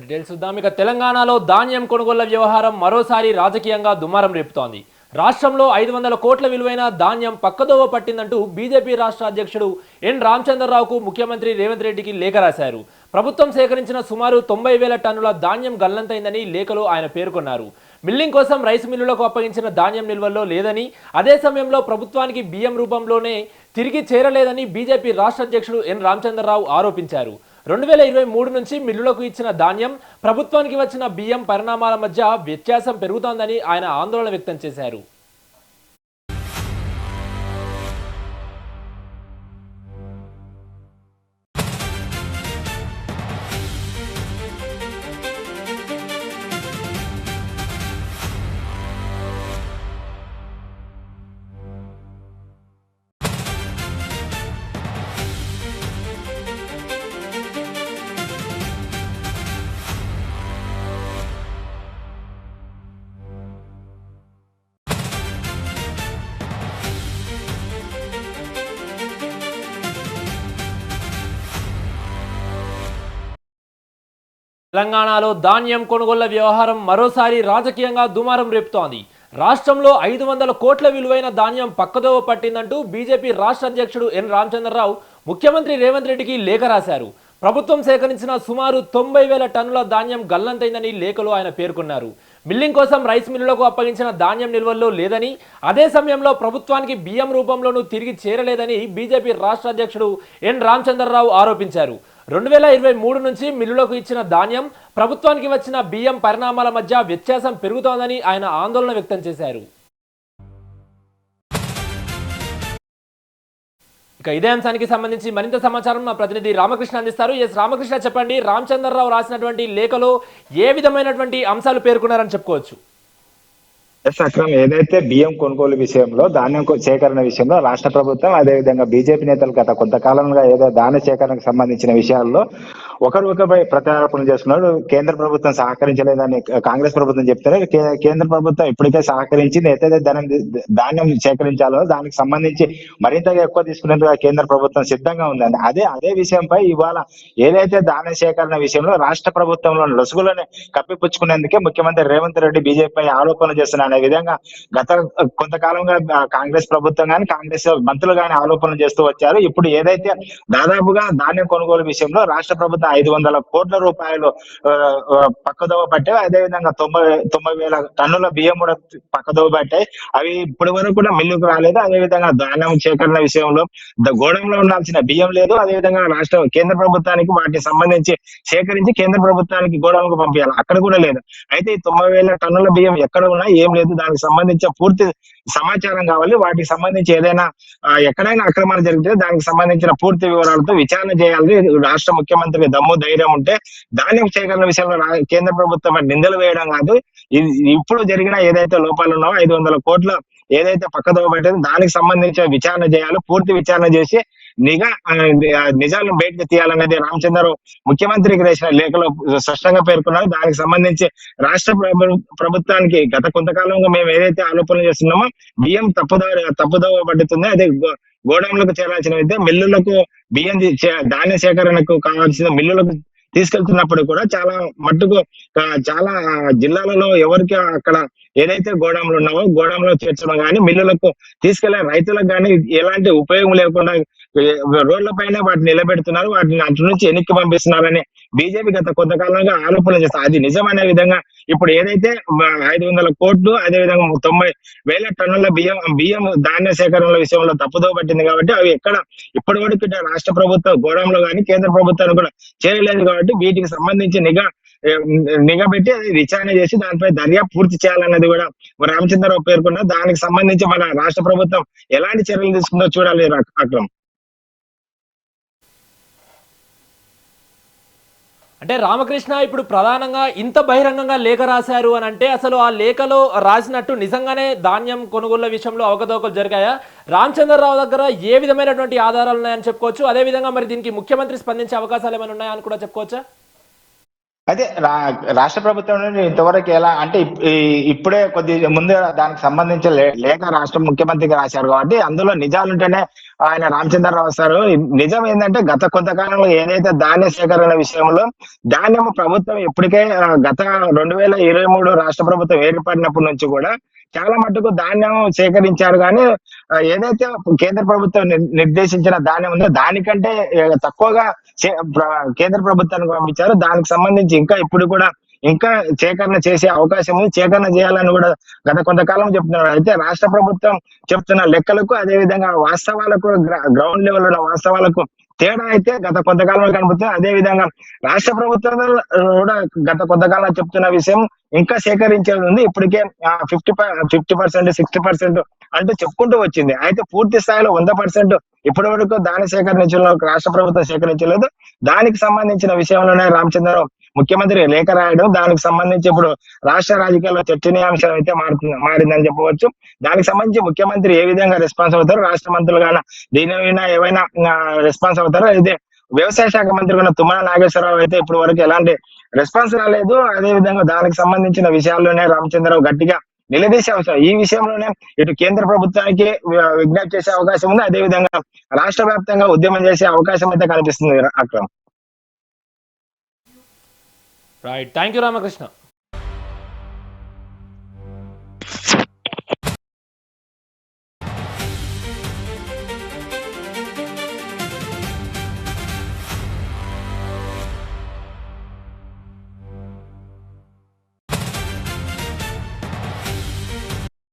Details చూద్దాం. ఇక తెలంగాణలో ధాన్యం కొనుగోళ్ల వ్యవహారం మరోసారి రాజకీయంగా దుమారం రేపుతోంది. రాష్ట్రంలో 500 కోట్ల విలువైన ధాన్యం పక్కదోవ పట్టిందంటూ బీజేపీ రాష్ట్ర అధ్యక్షుడు ఎన్ రామచంద్రరావుకు ముఖ్యమంత్రి రేవంత్ రెడ్డికి లేఖ రాశారు. ప్రభుత్వం సేకరించిన సుమారు 90,000 టన్నుల ధాన్యం గల్లంతైందని లేఖలో ఆయన పేర్కొన్నారు. మిల్లింగ్ కోసం రైస్ మిల్లులకు అప్పగించిన ధాన్యం నిల్వల్లో లేదని, అదే సమయంలో ప్రభుత్వానికి బియ్యం రూపంలోనే తిరిగి చేరలేదని బీజేపీ రాష్ట్ర అధ్యక్షుడు ఎన్ రామచంద్రరావు ఆరోపించారు. 2023 నుంచి మిల్లులకు ఇచ్చిన ధాన్యం, ప్రభుత్వానికి వచ్చిన బియ్యం పరిణామాల మధ్య వ్యత్యాసం పెరుగుతోందని ఆయన ఆందోళన వ్యక్తం చేశారు. తెలంగాణలో ధాన్యం కొనుగోళ్ల వ్యవహారం మరోసారి రాజకీయంగా దుమారం రేపుతోంది. రాష్ట్రంలో 500 కోట్ల విలువైన ధాన్యం పక్కదోవ పట్టిందంటూ బీజేపీ రాష్ట్ర అధ్యక్షుడు ఎన్ రామచంద్రరావు ముఖ్యమంత్రి రేవంత్ రెడ్డికి లేఖ రాశారు. ప్రభుత్వం సేకరించిన సుమారు 90,000 టన్నుల ధాన్యం గల్లంతైందని లేఖలో ఆయన పేర్కొన్నారు. మిల్లింగ్ కోసం రైస్ మిల్లులకు అప్పగించిన ధాన్యం నిల్వల్లో లేదని, అదే సమయంలో ప్రభుత్వానికి బియ్యం రూపంలోనూ తిరిగి చేరలేదని బీజేపీ రాష్ట్ర అధ్యక్షుడు ఎన్ రామచంద్రరావు ఆరోపించారు. 2023 నుంచి మిల్లులకు ఇచ్చిన ధాన్యం, ప్రభుత్వానికి వచ్చిన బియ్యం పరిణామాల మధ్య వ్యత్యాసం పెరుగుతోందని ఆయన ఆందోళన వ్యక్తం చేశారు. ఇక ఇదే అంశానికి సంబంధించి మరింత సమాచారం మా ప్రతినిధి రామకృష్ణ అందిస్తారు. ఎస్ రామకృష్ణ, చెప్పండి, రామచంద్రరావు రాసినటువంటి లేఖలో ఏ విధమైనటువంటి అంశాలు పేర్కొన్నారని చెప్పుకోవచ్చు? అక్రమ్, ఏదైతే బియ్యం కొనుగోలు విషయంలో, ధాన్యం సేకరణ విషయంలో రాష్ట్ర ప్రభుత్వం, అదేవిధంగా బీజేపీ నేతలు గత కొంతకాలంగా ఏదో ధాన్య సేకరణకు సంబంధించిన విషయాల్లో ఒకరిపై ప్రత్యారోపణ చేస్తున్నారు. కేంద్ర ప్రభుత్వం సహకరించలేదని కాంగ్రెస్ ప్రభుత్వం చెప్తారు. కేంద్ర ప్రభుత్వం ఇప్పటికే సహకరించింది. ఏదైతే ధాన్యం సేకరించాలో దానికి సంబంధించి మరింతగా ఎక్కువ తీసుకునేందుకు కేంద్ర ప్రభుత్వం సిద్ధంగా ఉందండి. అదే విషయంపై ఇవాళ ఏదైతే ధాన్య సేకరణ విషయంలో రాష్ట్ర ప్రభుత్వంలో లొసుగులను కప్పిపుచ్చుకునేందుకే ముఖ్యమంత్రి రేవంత్ రెడ్డి బీజేపీ ఆరోపణలు చేస్తున్నారు. అనే విధంగా గత కొంతకాలంగా కాంగ్రెస్ ప్రభుత్వం కానీ, కాంగ్రెస్ మంత్రులు కానీ ఆరోపణలు చేస్తూ వచ్చారు. ఇప్పుడు ఏదైతే దాదాపుగా ధాన్యం కొనుగోలు విషయంలో రాష్ట్ర ప్రభుత్వం 500 కోట్ల రూపాయలు పక్కదోవ పట్టాయి. అదేవిధంగా 90,000 టన్నుల బియ్యం కూడా పక్కదోవ పట్టాయి. అవి ఇప్పటి వరకు కూడా మిల్లుకు రాలేదు. అదేవిధంగా ధాన్యం సేకరణ విషయంలో గోడంలో ఉండాల్సిన బియ్యం లేదు. అదేవిధంగా కేంద్ర ప్రభుత్వానికి వాటికి సంబంధించి సేకరించి కేంద్ర ప్రభుత్వానికి గోడౌన్కు పంపించాలి, అక్కడ కూడా లేదు. అయితే ఈ 90,000 టన్నుల బియ్యం ఎక్కడ ఉన్నా ఏం లేదు. దానికి సంబంధించిన పూర్తి సమాచారం కావాలి. వాటికి సంబంధించి ఏదైనా ఎక్కడైనా అక్రమాలు జరిగితే దానికి సంబంధించిన పూర్తి వివరాలతో విచారణ చేయాలి. రాష్ట్ర ముఖ్యమంత్రికి దమ్ము ధైర్యం ఉంటే ధాన్యం సేకరణ విషయంలో కేంద్ర ప్రభుత్వం నిందలు వేయడం కాదు, ఇప్పుడు జరిగిన ఏదైతే లోపాలు ఉన్నావో 500 కోట్ల ఏదైతే పక్కదోవ పట్టిందో దానికి సంబంధించిన విచారణ చేయాలి. పూర్తి విచారణ చేసి నిజాలను బయటకు తీయాలనేది రామచంద్రరావు ముఖ్యమంత్రికి రాసిన లేఖలో స్పష్టంగా పేర్కొన్నారు. దానికి సంబంధించి రాష్ట్ర ప్రభుత్వానికి గత కొంతకాలంగా మేము ఏదైతే ఆరోపణలు చేస్తున్నామో బియ్యం తప్పుదోవ పడుతుంది, అదే గోడౌన్లకు చేరాల్సిన అయితే మిల్లులకు బియ్యం ధాన్య సేకరణకు కావాల్సిన మిల్లులకు తీసుకెళ్తున్నప్పుడు కూడా చాలా మట్టుకు చాలా జిల్లాలలో ఎవరికి అక్కడ ఏదైతే గోడాంలు ఉన్నావో గోడాంలో చేర్చడం కానీ, మిల్లులకు తీసుకెళ్లే రైతులకు కానీ ఎలాంటి ఉపయోగం లేకుండా రోడ్ల పైన వాటిని నిలబెడుతున్నారు, వాటిని అటు నుంచి వెనక్కి పంపిస్తున్నారని బీజేపీ గత కొంతకాలంగా ఆరోపణలు చేస్తారు. అది నిజమనే విధంగా ఇప్పుడు ఏదైతే 500 కోట్లు, అదేవిధంగా 90,000 టన్నుల బియ్యం ధాన్య సేకరణల విషయంలో తప్పుదో పట్టింది కాబట్టి అవి ఎక్కడ ఇప్పటి వరకు రాష్ట్ర ప్రభుత్వం గోడంలో కానీ కేంద్ర ప్రభుత్వాన్ని కూడా చేయలేదు. కాబట్టి వీటికి సంబంధించి నిఘా పెట్టి విచారణ చేసి దానిపై దర్యాప్తు పూర్తి చేయాలన్నది కూడా రామచంద్రరావు పేర్కొన్నారు. దానికి సంబంధించి మన రాష్ట్ర ప్రభుత్వం ఎలాంటి చర్యలు తీసుకుందో చూడాలి. అక్రమ్, అంటే రామకృష్ణ, ఇప్పుడు ప్రధానంగా ఇంత బహిరంగంగా లేఖ రాశారు అని అంటే అసలు ఆ లేఖలో రాసినట్టు నిజంగానే ధాన్యం కొనుగోళ్ల విషయంలో అవకతవకలు జరిగాయా? రామచంద్రరావు దగ్గర ఏ విధమైనటువంటి ఆధారాలు ఉన్నాయని చెప్పుకోవచ్చు? అదేవిధంగా మరి దీనికి ముఖ్యమంత్రి స్పందించే అవకాశాలు ఏమైనా ఉన్నాయని కూడా చెప్పుకోవచ్చా? అయితే రాష్ట్ర ప్రభుత్వం నుండి ఇంతవరకు ఎలా అంటే ఇప్పుడే కొద్ది ముందు దానికి సంబంధించిన లేఖ రాష్ట్ర ముఖ్యమంత్రికి రాశారు కాబట్టి అందులో నిజాలుంటేనే ఆయన రామచంద్రరావు సారు నిజం ఏంటంటే గత కొంతకాలంలో ఏదైతే ధాన్య సేకరణ విషయంలో ధాన్యం ప్రభుత్వం ఇప్పటికే గత 2023 రాష్ట్ర ప్రభుత్వం ఏర్పడినప్పటి నుంచి కూడా చాలా మట్టుకు ధాన్యం సేకరించారు కానీ ఏదైతే కేంద్ర ప్రభుత్వం నిర్దేశించిన ధాన్యం ఉందో దానికంటే తక్కువగా కేంద్ర ప్రభుత్వానికి పంపించారు. దానికి సంబంధించి ఇంకా ఇప్పుడు కూడా ఇంకా సేకరణ చేసే అవకాశం ఉంది. సేకరణ చేయాలని కూడా గత కొంతకాలం చెప్తున్నారు. అయితే రాష్ట్ర ప్రభుత్వం చెప్తున్న లెక్కలకు అదే విధంగా వాస్తవాలకు గ్రౌండ్ లెవెల్ ఉన్న వాస్తవాలకు తేడా అయితే గత కొంతకాలంలో కనబడుతుంది. అదే విధంగా రాష్ట్ర ప్రభుత్వం కూడా గత కొంతకాలం చెప్తున్న విషయం ఇంకా సేకరించేది ఉంది. ఇప్పటికే 50% 60% అంటూ చెప్పుకుంటూ వచ్చింది. అయితే పూర్తి స్థాయిలో 100% ఇప్పటి వరకు దాని సేకరించడంలో రాష్ట్ర ప్రభుత్వం సేకరించలేదు. దానికి సంబంధించిన విషయంలోనే రామచంద్రరావు ముఖ్యమంత్రి లేఖ రాయడం, దానికి సంబంధించి ఇప్పుడు రాష్ట్ర రాజకీయాల్లో చర్చనీయాంశం అయితే మారిందని చెప్పవచ్చు. దానికి సంబంధించి ముఖ్యమంత్రి ఏ విధంగా రెస్పాన్స్ అవుతారు, రాష్ట్ర మంత్రులుగా దీనిపైన ఏమైనా రెస్పాన్స్ అవుతారో, అయితే వ్యవసాయ శాఖ మంత్రి ఉన్న తుమ్మల నాగేశ్వరరావు అయితే ఇప్పటి వరకు ఎలాంటి రెస్పాన్స్ రాలేదు. అదే విధంగా దానికి సంబంధించిన విషయాల్లోనే రామచంద్రరావు గట్టిగా నిలదీసే అవసరం. ఈ విషయంలోనే ఇటు కేంద్ర ప్రభుత్వానికి విజ్ఞప్తి చేసే అవకాశం ఉంది. అదే విధంగా రాష్ట్ర వ్యాప్తంగా ఉద్యమం చేసే అవకాశం అయితే కనిపిస్తుంది Akram. Right, thank you Ramakrishna.